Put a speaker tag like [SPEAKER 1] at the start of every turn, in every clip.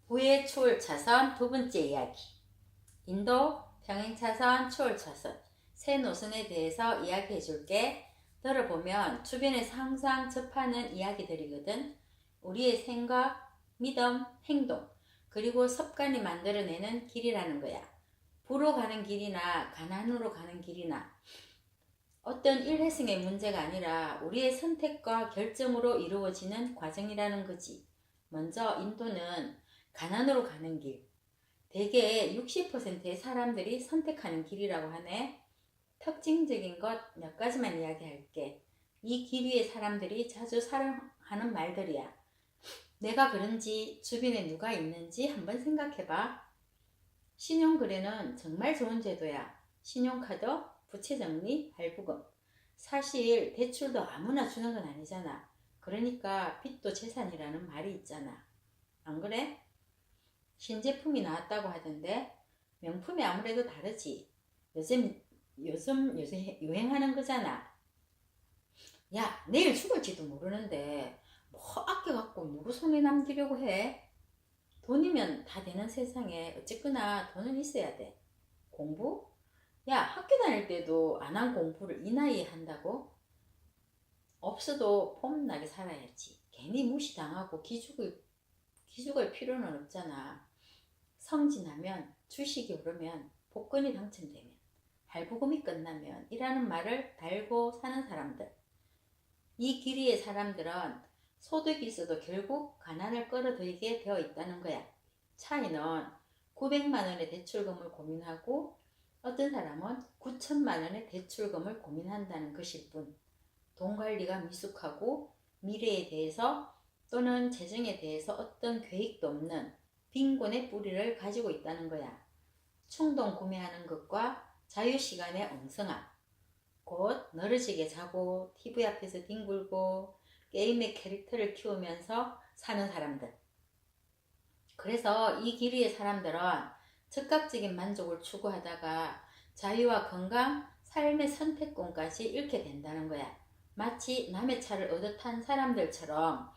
[SPEAKER 1] 부의 추월 차선 두 번째 이야기. 인도 평행 차선, 추월 차선 세 노선에 대해서 이야기해 줄게. 들어보면 주변에서 항상 접하는 이야기들이거든. 우리의 생각, 믿음, 행동, 그리고 습관이 만들어내는 길이라는 거야. 부로 가는 길이나 가난으로 가는 길이나 어떤 일회성의 문제가 아니라 우리의 선택과 결정으로 이루어지는 과정이라는 거지. 먼저 인도는 가난으로 가는 길. 대개 60%의 사람들이 선택하는 길이라고 하네. 특징적인 것 몇 가지만 이야기할게. 이 길 위의 사람들이 자주 사용하는 말들이야. 내가 그런지 주변에 누가 있는지 한번 생각해봐. 신용거래는 정말 좋은 제도야. 신용카드, 부채정리, 할부금. 사실 대출도 아무나 주는 건 아니잖아. 그러니까 빚도 재산이라는 말이 있잖아. 안 그래? 신제품이 나왔다고 하던데 명품이 아무래도 다르지. 요새 유행하는 거잖아. 야, 내일 죽을지도 모르는데 뭐 아껴갖고 누구 손에 남기려고 해? 돈이면 다 되는 세상에 어쨌거나 돈은 있어야 돼. 공부? 야, 학교 다닐 때도 안 한 공부를 이 나이에 한다고? 없어도 폼나게 살아야지. 괜히 무시당하고 기죽을 필요는 없잖아. 성진하면, 주식이 오르면, 복권이 당첨되면, 할부금이 끝나면 이라는 말을 달고 사는 사람들. 이 길이의 사람들은 소득이 있어도 결국 가난을 끌어들이게 되어 있다는 거야. 차이는 900만 원의 대출금을 고민하고 어떤 사람은 9천만 원의 대출금을 고민한다는 것일 뿐, 돈 관리가 미숙하고 미래에 대해서 또는 재정에 대해서 어떤 계획도 없는 빈곤의 뿌리를 가지고 있다는 거야. 충동 구매하는 것과 자유시간의 엉성함, 곧 늘어지게 자고 TV 앞에서 뒹굴고 게임의 캐릭터를 키우면서 사는 사람들. 그래서 이 길이의 사람들은 즉각적인 만족을 추구하다가 자유와 건강, 삶의 선택권까지 잃게 된다는 거야. 마치 남의 차를 얻어 탄 사람들처럼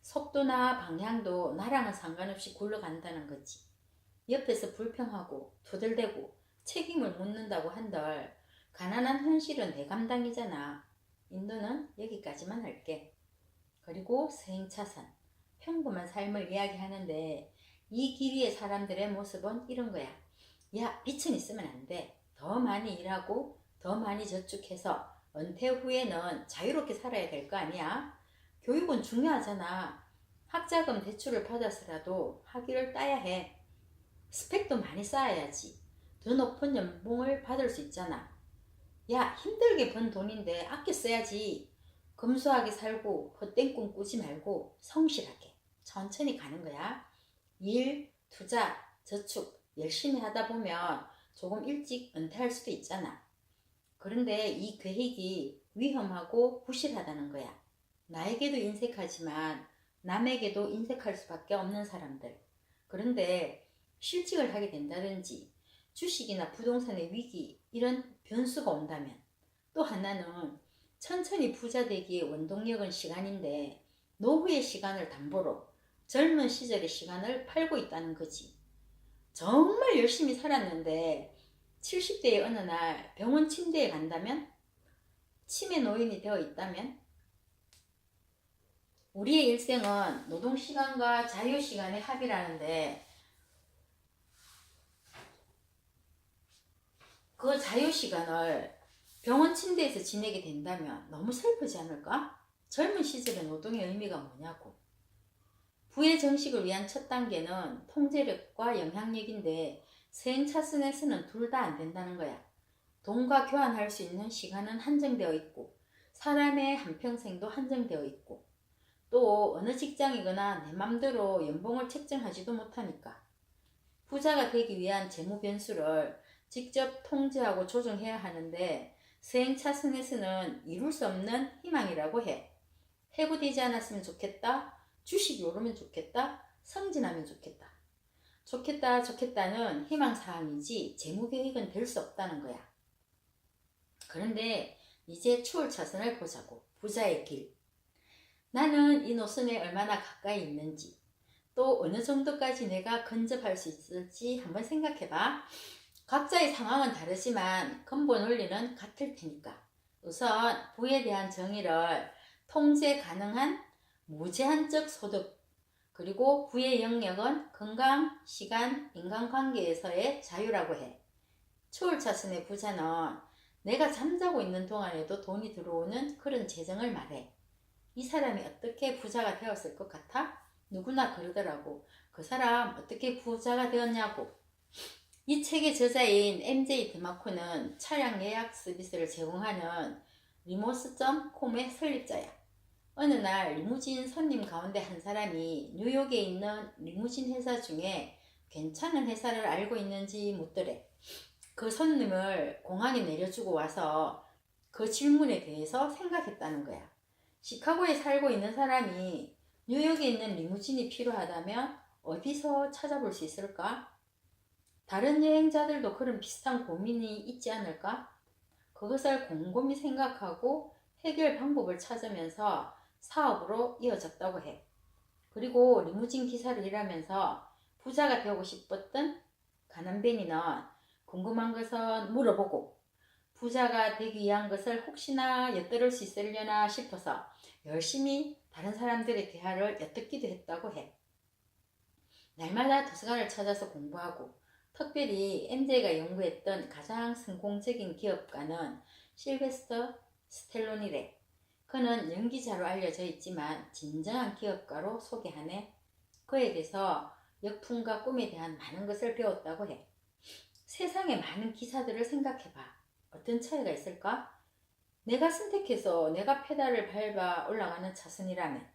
[SPEAKER 1] 속도나 방향도 나랑은 상관없이 굴러간다는 거지. 옆에서 불평하고 투덜대고 책임을 묻는다고 한들 가난한 현실은 내 감당이잖아. 인도는 여기까지만 할게. 그리고 서행차선, 평범한 삶을 이야기하는데 이 길 위의 사람들의 모습은 이런 거야. 야, 빚은 있으면 안 돼. 더 많이 일하고 더 많이 저축해서 은퇴 후에는 자유롭게 살아야 될 거 아니야? 교육은 중요하잖아. 학자금 대출을 받아서라도 학위를 따야 해. 스펙도 많이 쌓아야지. 더 높은 연봉을 받을 수 있잖아. 야, 힘들게 번 돈인데 아껴 써야지. 검소하게 살고 헛된 꿈 꾸지 말고 성실하게 천천히 가는 거야. 일, 투자, 저축 열심히 하다 보면 조금 일찍 은퇴할 수도 있잖아. 그런데 이 계획이 위험하고 부실하다는 거야. 나에게도 인색하지만 남에게도 인색할 수밖에 없는 사람들. 그런데 실직을 하게 된다든지 주식이나 부동산의 위기 이런 변수가 온다면, 또 하나는 천천히 부자 되기의 원동력은 시간인데 노후의 시간을 담보로 젊은 시절의 시간을 팔고 있다는 거지. 정말 열심히 살았는데 70대의 어느 날 병원 침대에 간다면, 치매 노인이 되어 있다면, 우리의 일생은 노동시간과 자유시간의 합이라는데 그 자유시간을 병원 침대에서 지내게 된다면 너무 슬프지 않을까? 젊은 시절의 노동의 의미가 뭐냐고. 부의 정식을 위한 첫 단계는 통제력과 영향력인데 서행차선에서는 둘 다 안 된다는 거야. 돈과 교환할 수 있는 시간은 한정되어 있고 사람의 한평생도 한정되어 있고 또 어느 직장이거나 내 맘대로 연봉을 책정하지도 못하니까 부자가 되기 위한 재무 변수를 직접 통제하고 조정해야 하는데 서행차선에서는 이룰 수 없는 희망이라고 해. 해고되지 않았으면 좋겠다. 주식이 오르면 좋겠다. 성진하면 좋겠다. 좋겠다는 희망사항이지 재무계획은 될 수 없다는 거야. 그런데 이제 추월차선을 보자고. 부자의 길. 나는 이 노선에 얼마나 가까이 있는지, 또 어느 정도까지 내가 근접할 수 있을지 한번 생각해봐. 각자의 상황은 다르지만 근본 원리는 같을 테니까. 우선 부에 대한 정의를 통제 가능한 무제한적 소득, 그리고 부의 영역은 건강, 시간, 인간관계에서의 자유라고 해. 초월차순의 부자는 내가 잠자고 있는 동안에도 돈이 들어오는 그런 재정을 말해. 이 사람이 어떻게 부자가 되었을 것 같아? 누구나 그러더라고. 그 사람 어떻게 부자가 되었냐고. 이 책의 저자인 MJ 드마코는 차량 예약 서비스를 제공하는 리모스.com의 설립자야. 어느 날 리무진 손님 가운데 한 사람이 뉴욕에 있는 리무진 회사 중에 괜찮은 회사를 알고 있는지 묻더래. 그 손님을 공항에 내려주고 와서 그 질문에 대해서 생각했다는 거야. 시카고에 살고 있는 사람이 뉴욕에 있는 리무진이 필요하다면 어디서 찾아볼 수 있을까? 다른 여행자들도 그런 비슷한 고민이 있지 않을까? 그것을 곰곰이 생각하고 해결 방법을 찾으면서 사업으로 이어졌다고 해. 그리고 리무진 기사를 일하면서 부자가 되고 싶었던 가난뱅이는 궁금한 것은 물어보고 부자가 되기 위한 것을 혹시나 엿들을 수 있으려나 싶어서 열심히 다른 사람들의 대화를 엿듣기도 했다고 해. 날마다 도서관을 찾아서 공부하고 특별히 MJ가 연구했던 가장 성공적인 기업가는 실베스터 스텔론이래. 그는 연기자로 알려져 있지만 진정한 기업가로 소개하네. 그에 대해서 역풍과 꿈에 대한 많은 것을 배웠다고 해. 세상의 많은 기사들을 생각해봐. 어떤 차이가 있을까? 내가 선택해서 내가 페달을 밟아 올라가는 차선이라면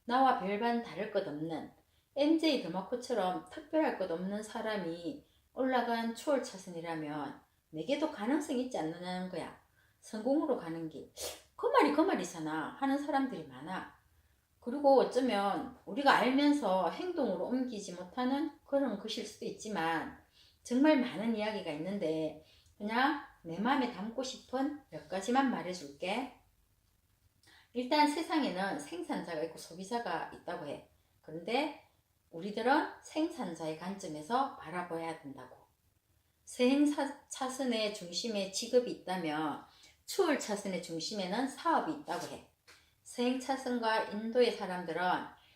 [SPEAKER 1] 나와 별반 다를 것 없는 MJ 드마코처럼 특별할 것 없는 사람이 올라간 추월 차선이라면 내게도 가능성이 있지 않느냐는 거야. 성공으로 가는 길. 그 말이잖아 하는 사람들이 많아. 그리고 어쩌면 우리가 알면서 행동으로 옮기지 못하는 그런 것일 수도 있지만 정말 많은 이야기가 있는데 그냥 내 마음에 담고 싶은 몇 가지만 말해줄게. 일단 세상에는 생산자가 있고 소비자가 있다고 해. 그런데 우리들은 생산자의 관점에서 바라봐야 된다고. 서행 차선의 중심에 직업이 있다면 추월 차선의 중심에는 사업이 있다고 해. 서행 차선과 인도의 사람들은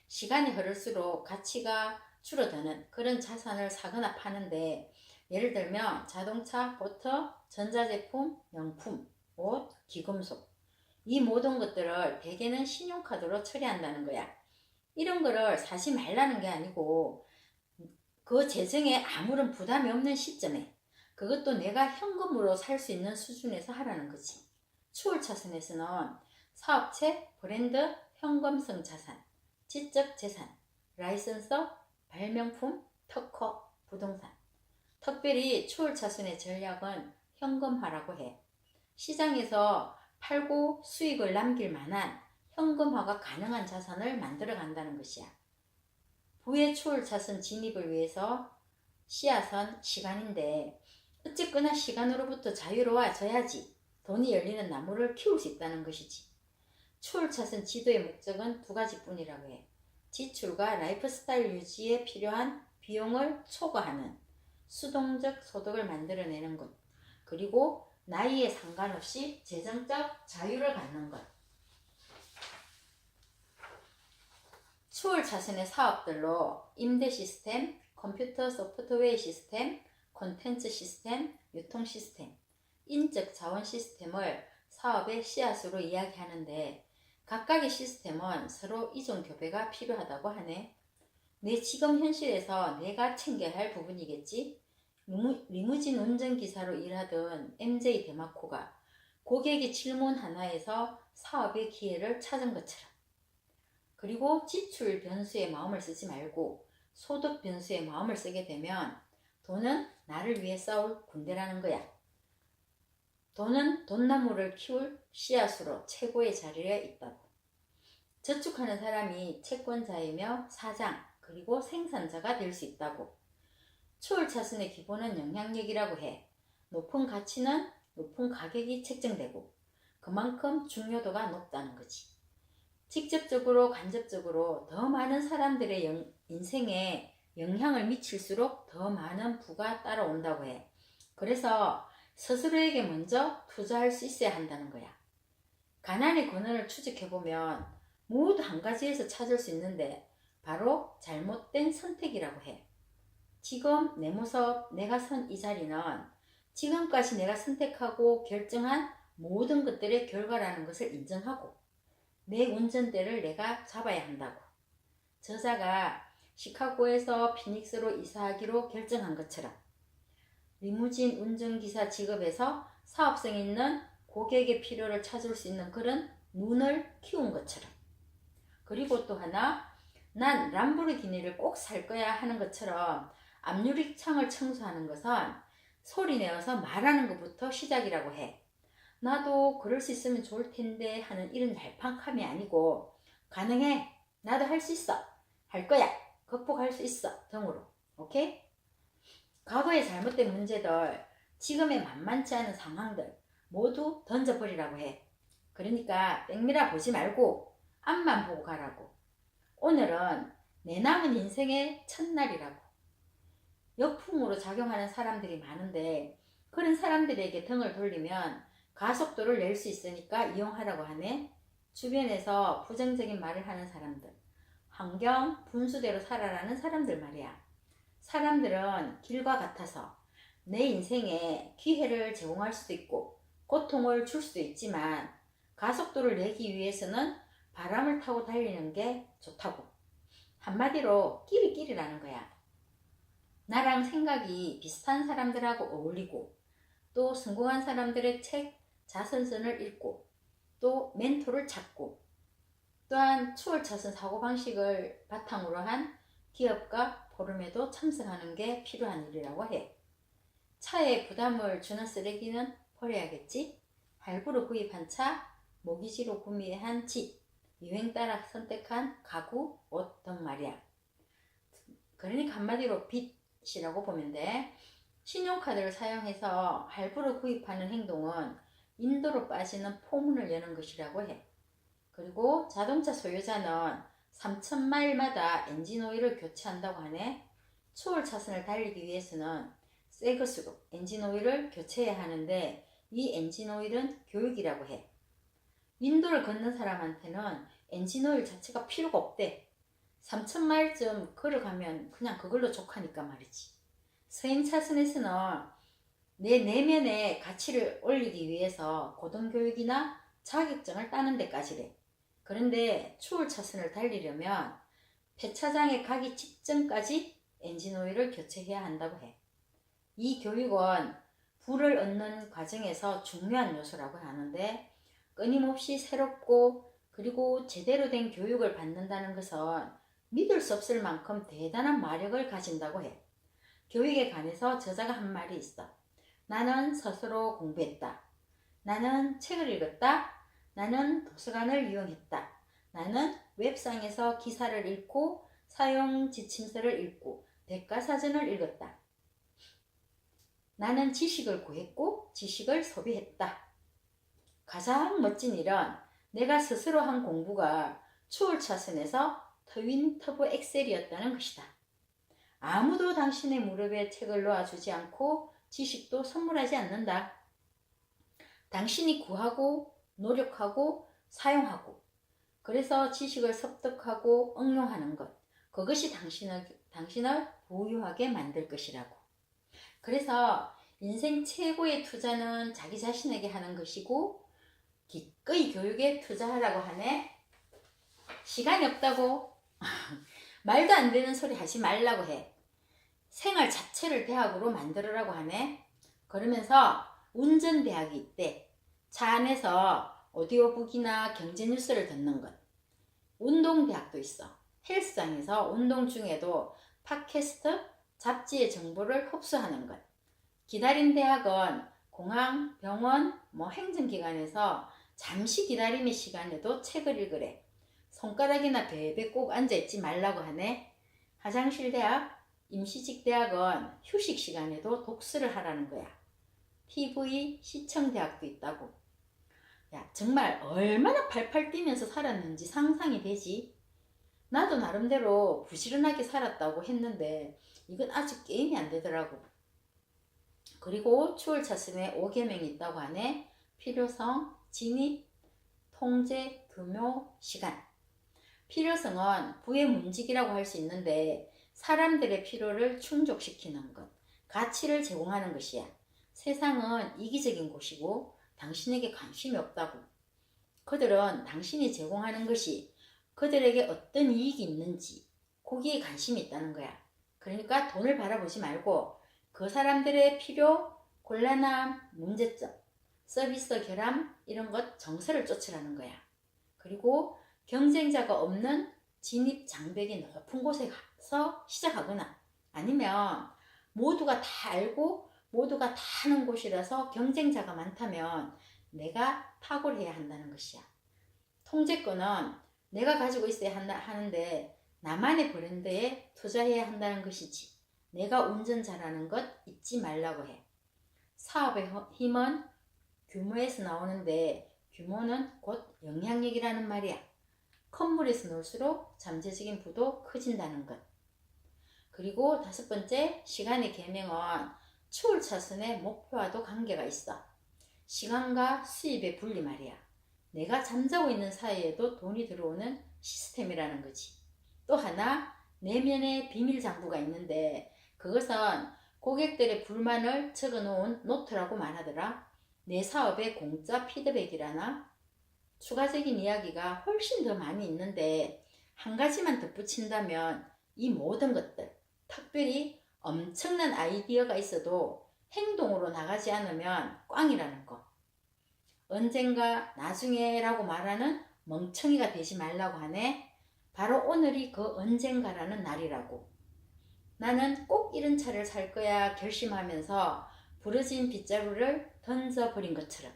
[SPEAKER 1] 시간이 흐를수록 가치가 줄어드는 그런 자산을 사거나 파는데 예를 들면 자동차, 보트, 전자제품, 명품, 옷, 기금속 이 모든 것들을 대개는 신용카드로 처리한다는 거야. 이런 거를 사지 말라는 게 아니고 그 재정에 아무런 부담이 없는 시점에 그것도 내가 현금으로 살 수 있는 수준에서 하라는 거지. 추월 차선에서는 사업체, 브랜드, 현금성 자산, 지적 재산, 라이선스, 발명품, 특허, 부동산. 특별히 추월 차선의 전략은 현금화라고 해. 시장에서 팔고 수익을 남길 만한 현금화가 가능한 자산을 만들어 간다는 것이야. 부의 추월 차선 진입을 위해서 씨앗은 시간인데 어쨌거나 시간으로부터 자유로워져야지 돈이 열리는 나무를 키울 수 있다는 것이지. 추월 차선 지도의 목적은 두 가지뿐이라고 해. 지출과 라이프 스타일 유지에 필요한 비용을 초과하는 수동적 소득을 만들어내는 것. 그리고 나이에 상관없이 재정적 자유를 갖는 것. 추월 차선의 사업들로 임대 시스템, 컴퓨터 소프트웨어 시스템, 콘텐츠 시스템, 유통 시스템, 인적 자원 시스템을 사업의 씨앗으로 이야기하는데 각각의 시스템은 서로 이중 교배가 필요하다고 하네. 내 지금 현실에서 내가 챙겨야 할 부분이겠지. 리무진 운전기사로 일하던 MJ 데마코가 고객의 질문 하나에서 사업의 기회를 찾은 것처럼. 그리고 지출 변수에 마음을 쓰지 말고 소득 변수에 마음을 쓰게 되면 돈은 나를 위해 싸울 군대라는 거야. 돈은 돈나무를 키울 씨앗으로 최고의 자리에 있다고. 저축하는 사람이 채권자이며 사장 그리고 생산자가 될 수 있다고. 추월 차선의 기본은 영향력이라고 해. 높은 가치는 높은 가격이 책정되고 그만큼 중요도가 높다는 거지. 직접적으로 간접적으로 더 많은 사람들의 인생에 영향을 미칠수록 더 많은 부가 따라온다고 해. 그래서 스스로에게 먼저 투자할 수 있어야 한다는 거야. 가난의 근원을 추적해보면 모두 한 가지에서 찾을 수 있는데 바로 잘못된 선택이라고 해. 지금 내 모습, 내가 선 이 자리는 지금까지 내가 선택하고 결정한 모든 것들의 결과라는 것을 인정하고 내 운전대를 내가 잡아야 한다고. 저자가 시카고에서 피닉스로 이사하기로 결정한 것처럼 리무진 운전기사 직업에서 사업성 있는 고객의 필요를 찾을 수 있는 그런 눈을 키운 것처럼, 그리고 또 하나, 난 람보르기니를 꼭 살 거야 하는 것처럼 앞유리 창을 청소하는 것은 소리 내어서 말하는 것부터 시작이라고 해. 나도 그럴 수 있으면 좋을 텐데 하는 이런 얄팍함이 아니고, 가능해, 나도 할 수 있어, 할 거야, 극복할 수 있어 등으로. 오케이? 과거의 잘못된 문제들, 지금의 만만치 않은 상황들 모두 던져버리라고 해. 그러니까 백미라 보지 말고 앞만 보고 가라고. 오늘은 내 남은 인생의 첫날이라고. 역풍으로 작용하는 사람들이 많은데 그런 사람들에게 등을 돌리면 가속도를 낼 수 있으니까 이용하라고 하네. 주변에서 부정적인 말을 하는 사람들, 환경 분수대로 살아라는 사람들 말이야. 사람들은 길과 같아서 내 인생에 기회를 제공할 수도 있고 고통을 줄 수도 있지만 가속도를 내기 위해서는 바람을 타고 달리는 게 좋다고. 한마디로 끼리끼리라는 거야. 나랑 생각이 비슷한 사람들하고 어울리고, 또 성공한 사람들의 책, 자선서를 읽고, 또 멘토를 찾고, 또한 추월차선 사고방식을 바탕으로 한 기업가 포럼에도 참석하는 게 필요한 일이라고 해. 차에 부담을 주는 쓰레기는 버려야겠지? 할부로 구입한 차, 모기지로 구매한 집, 유행 따라 선택한 가구, 옷 등 말이야. 그러니까 한마디로 빚이라고 보면 돼. 신용카드를 사용해서 할부로 구입하는 행동은 인도로 빠지는 포문을 여는 것이라고 해. 그리고 자동차 소유자는 3,000마일마다 엔진오일을 교체한다고 하네. 추월 차선을 달리기 위해서는 새 것으로 엔진오일을 교체해야 하는데 이 엔진오일은 교육이라고 해. 인도를 걷는 사람한테는 엔진오일 자체가 필요가 없대. 3,000마일쯤 걸어가면 그냥 그걸로 족하니까 말이지. 서행 차선에서는 내 내면의 가치를 올리기 위해서 고등교육이나 자격증을 따는 데까지래. 그런데 추월 차선을 달리려면 폐차장에 가기 직전까지 엔진오일을 교체해야 한다고 해. 이 교육은 부를 얻는 과정에서 중요한 요소라고 하는데, 끊임없이 새롭고 그리고 제대로 된 교육을 받는다는 것은 믿을 수 없을 만큼 대단한 마력을 가진다고 해. 교육에 관해서 저자가 한 말이 있어. 나는 스스로 공부했다. 나는 책을 읽었다. 나는 도서관을 이용했다. 나는 웹상에서 기사를 읽고 사용 지침서를 읽고 대가사전을 읽었다. 나는 지식을 구했고 지식을 소비했다. 가장 멋진 일은 내가 스스로 한 공부가 추월 차선에서 트윈 터보 엑셀이었다는 것이다. 아무도 당신의 무릎에 책을 놓아주지 않고 지식도 선물하지 않는다. 당신이 구하고 노력하고 사용하고, 그래서 지식을 습득하고 응용하는 것, 그것이 당신을 부유하게 만들 것이라고. 그래서 인생 최고의 투자는 자기 자신에게 하는 것이고 기꺼이 교육에 투자하라고 하네. 시간이 없다고 말도 안 되는 소리 하지 말라고 해. 생활 자체를 대학으로 만들으라고 하네. 그러면서 운전대학이 있대. 차 안에서 오디오북이나 경제뉴스를 듣는 것. 운동대학도 있어. 헬스장에서 운동 중에도 팟캐스트, 잡지의 정보를 흡수하는 것. 기다림 대학은 공항, 병원, 행정기관에서 잠시 기다림의 시간에도 책을 읽으래. 손가락이나 배에 꼭 앉아있지 말라고 하네. 화장실 대학, 임시직 대학은 휴식 시간에도 독서를 하라는 거야. TV, 시청 대학도 있다고. 야, 정말 얼마나 팔팔 뛰면서 살았는지 상상이 되지? 나도 나름대로 부지런하게 살았다고 했는데 이건 아직 게임이 안 되더라고. 그리고 추월차순에 5계명이 있다고 하네. 필요성, 진입, 통제, 규모, 시간. 필요성은 부의 문직이라고 할 수 있는데 사람들의 필요를 충족시키는 것, 가치를 제공하는 것이야. 세상은 이기적인 곳이고 당신에게 관심이 없다고. 그들은 당신이 제공하는 것이 그들에게 어떤 이익이 있는지 거기에 관심이 있다는 거야. 그러니까 돈을 바라보지 말고 그 사람들의 필요, 곤란함, 문제점, 서비스 결함 이런 것 정서를 쫓으라는 거야. 그리고 경쟁자가 없는 진입 장벽이 높은 곳에 가서 시작하거나 아니면 모두가 다 알고 모두가 다 아는 곳이라서 경쟁자가 많다면 내가 탁월해야 한다는 것이야. 통제권은 내가 가지고 있어야 하는데 나만의 브랜드에 투자해야 한다는 것이지. 내가 운전 잘하는 것 잊지 말라고 해. 사업의 힘은 규모에서 나오는데 규모는 곧 영향력이라는 말이야. 큰 물에서 놀수록 잠재적인 부도 커진다는 것. 그리고 5번째, 시간의 계명은 추월차선의 목표와도 관계가 있어. 시간과 수입의 분리 말이야. 내가 잠자고 있는 사이에도 돈이 들어오는 시스템이라는 거지. 또 하나, 내면의 비밀 장부가 있는데 그것은 고객들의 불만을 적어놓은 노트라고 말하더라. 내 사업의 공짜 피드백이라나 추가적인 이야기가 훨씬 더 많이 있는데 한 가지만 덧붙인다면 이 모든 것들, 특별히 엄청난 아이디어가 있어도 행동으로 나가지 않으면 꽝이라는 거. 언젠가 나중에라고 말하는 멍청이가 되지 말라고 하네. 바로 오늘이 그 언젠가라는 날이라고. 나는 꼭 이런 차를 살 거야 결심하면서 부러진 빗자루를 던져버린 것처럼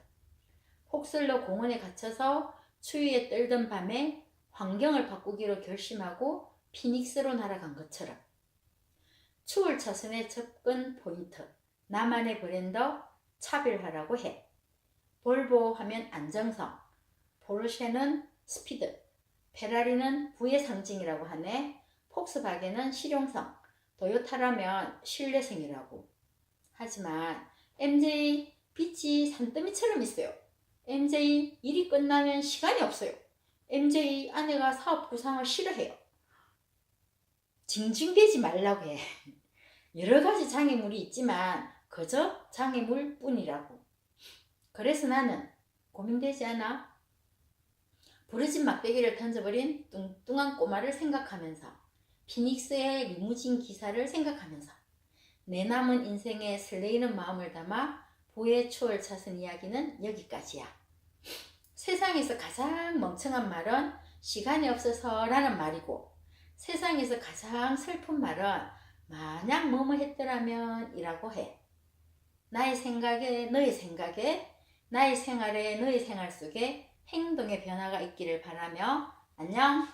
[SPEAKER 1] 폭설로 공원에 갇혀서 추위에 떨던 밤에 환경을 바꾸기로 결심하고 피닉스로 날아간 것처럼 추월차선의 접근 포인트, 나만의 브랜드 차별화라고 해. 볼보 하면 안정성, 포르쉐는 스피드, 페라리는 부의 상징이라고 하네. 폭스바겐은 실용성, 도요타라면 신뢰성이라고. 하지만 MJ 빛이 산더미처럼 있어요. MJ 일이 끝나면 시간이 없어요. MJ 아내가 사업 구상을 싫어해요. 징징대지 말라고 해. 여러 가지 장애물이 있지만 그저 장애물 뿐이라고. 그래서 나는 고민되지 않아? 부러진 막대기를 던져버린 뚱뚱한 꼬마를 생각하면서 피닉스의 리무진 기사를 생각하면서 내 남은 인생에 설레이는 마음을 담아 부의 추월차선 이야기는 여기까지야. 세상에서 가장 멍청한 말은 시간이 없어서 라는 말이고 세상에서 가장 슬픈 말은 만약 뭐뭐 했더라면 이라고 해. 나의 생각에 너의 생각에 나의 생활에 너의 생활 속에 행동의 변화가 있기를 바라며 안녕.